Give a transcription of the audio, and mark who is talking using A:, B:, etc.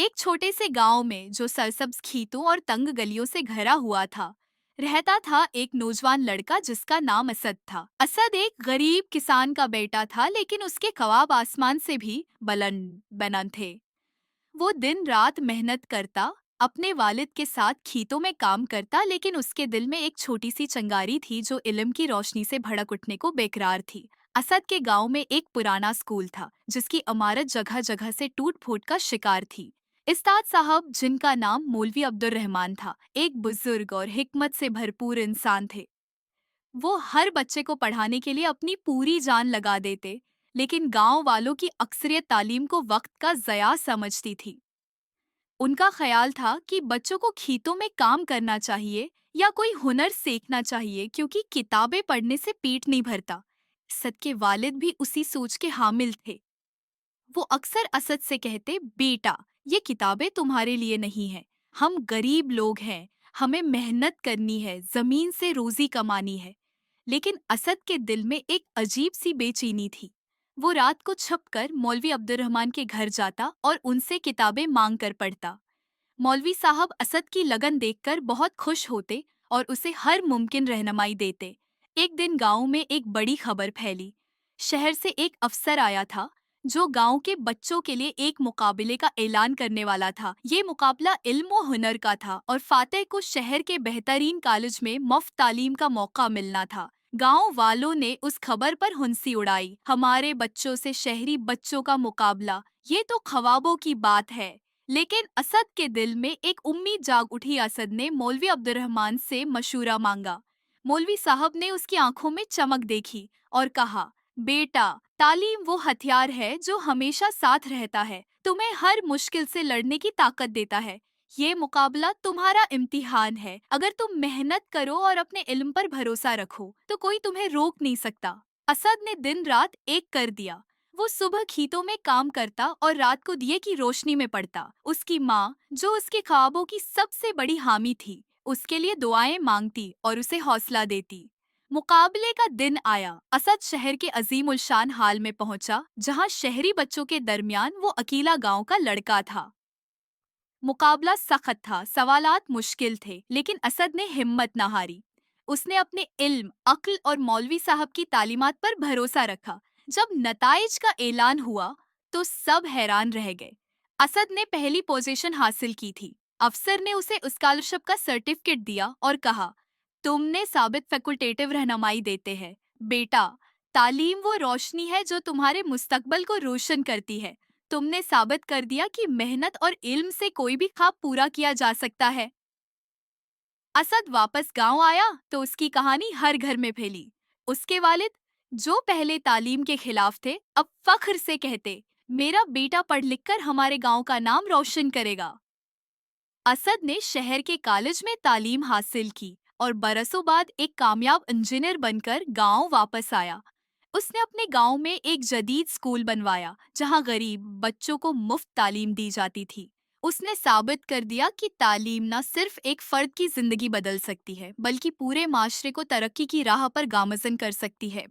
A: एक छोटे से गांव में जो सरसब्ज खेतों और तंग गलियों से घरा हुआ था, रहता था एक नौजवान लड़का जिसका नाम असद था। असद एक गरीब किसान का बेटा था, लेकिन उसके ख्वाब आसमान से भी बुलंद बुलंद थे। वो दिन रात मेहनत करता, अपने वालिद के साथ खेतों में काम करता, लेकिन उसके दिल में एक छोटी सी चिंगारी थी जो इल्म की रोशनी से भड़क उठने को बेकरार थी। असद के गांव में एक पुराना स्कूल था जिसकी इमारत जगह जगह से टूट फूट का शिकार थी। उस्ताद साहब, जिनका नाम मौलवी अब्दुल रहमान था, एक बुजुर्ग और हिकमत से भरपूर इंसान थे। वो हर बच्चे को पढ़ाने के लिए अपनी पूरी जान लगा देते, लेकिन गांव वालों की अक्सरियत तालीम को वक्त का ज़या समझती थी। उनका ख्याल था कि बच्चों को खेतों में काम करना चाहिए या कोई हुनर सीखना चाहिए, क्योंकि किताबें पढ़ने से पेट नहीं भरता। असद के वालिद भी उसी सोच के हामिल थे। वो अक्सर असद से कहते, बेटा, ये किताबें तुम्हारे लिए नहीं है। हम गरीब लोग हैं, हमें मेहनत करनी है, जमीन से रोजी कमानी है। लेकिन असद के दिल में एक अजीब सी बेचैनी थी। वो रात को छुपकर मौलवी अब्दुल रहमान के घर जाता और उनसे किताबें मांग कर पढ़ता। मौलवी साहब असद की लगन देखकर बहुत खुश होते और उसे हर मुमकिन रहनुमाई देते। एक दिन गांव में एक बड़ी खबर फैली। शहर से एक अफसर आया था जो गांव के बच्चों के लिए एक मुकाबले का ऐलान करने वाला था। ये मुकाबला इल्म और हुनर का था और फातेह को शहर के बेहतरीन कॉलेज में मुफ्त तालीम का मौका मिलना था। गांव वालों ने उस खबर पर हंसी उड़ाई। हमारे बच्चों से शहरी बच्चों का मुकाबला, ये तो ख्वाबों की बात है। लेकिन असद के दिल में एक उम्मीद जाग उठी। असद ने मौलवी अब्दुल रहमान से मशूरा मांगा। मौलवी साहब ने उसकी आंखों में चमक देखी और कहा, बेटा, तालीम वो हथियार है जो हमेशा साथ रहता है, तुम्हें हर मुश्किल से लड़ने की ताकत देता है। ये मुकाबला तुम्हारा इम्तिहान है। अगर तुम मेहनत करो और अपने इल्म पर भरोसा रखो तो कोई तुम्हें रोक नहीं सकता। असद ने दिन रात एक कर दिया। वो सुबह खेतों में काम करता और रात को दिए की रोशनी में पड़ता। उसकी माँ, जो उसके ख्वाबों की सबसे बड़ी हामी थी, उसके लिए दुआएं मांगती और उसे हौसला देती। मुकाबले का दिन आया। असद शहर के अजीम उल शान हाल में पहुंचा, जहां शहरी बच्चों के दरमियान वो अकेला गांव का लड़का था। मुकाबला सख्त था, सवालात मुश्किल थे, लेकिन असद ने हिम्मत न हारी। उसने अपने इल्म, अक्ल और मौलवी साहब की तालीमात पर भरोसा रखा। जब नताइज का ऐलान हुआ तो सब हैरान रह गए। असद ने पहली पोजीशन हासिल की थी। अफसर ने उसे स्कॉलरशिप का सर्टिफिकेट दिया और कहा, तुमने साबित फैकल्टेटिव रहनुमाई देते हैं। बेटा, तालीम वो रोशनी है जो तुम्हारे मुस्तकबल को रोशन करती है। तुमने साबित कर दिया कि मेहनत और इल्म से कोई भी ख्वाब पूरा किया जा सकता है। असद वापस गांव आया तो उसकी कहानी हर घर में फैली। उसके वालिद, जो पहले तालीम के खिलाफ थे, अब फख्र से कहते, मेरा बेटा पढ़ लिख कर हमारे गांव का नाम रोशन करेगा। असद ने शहर के कॉलेज में तालीम हासिल की और बरसों बाद एक कामयाब इंजीनियर बनकर गांव वापस आया। उसने अपने गांव में एक जदीद स्कूल बनवाया जहां गरीब बच्चों को मुफ्त तालीम दी जाती थी। उसने साबित कर दिया कि तालीम न सिर्फ एक फर्द की जिंदगी बदल सकती है, बल्कि पूरे माशरे को तरक्की की राह पर गामजन कर सकती है।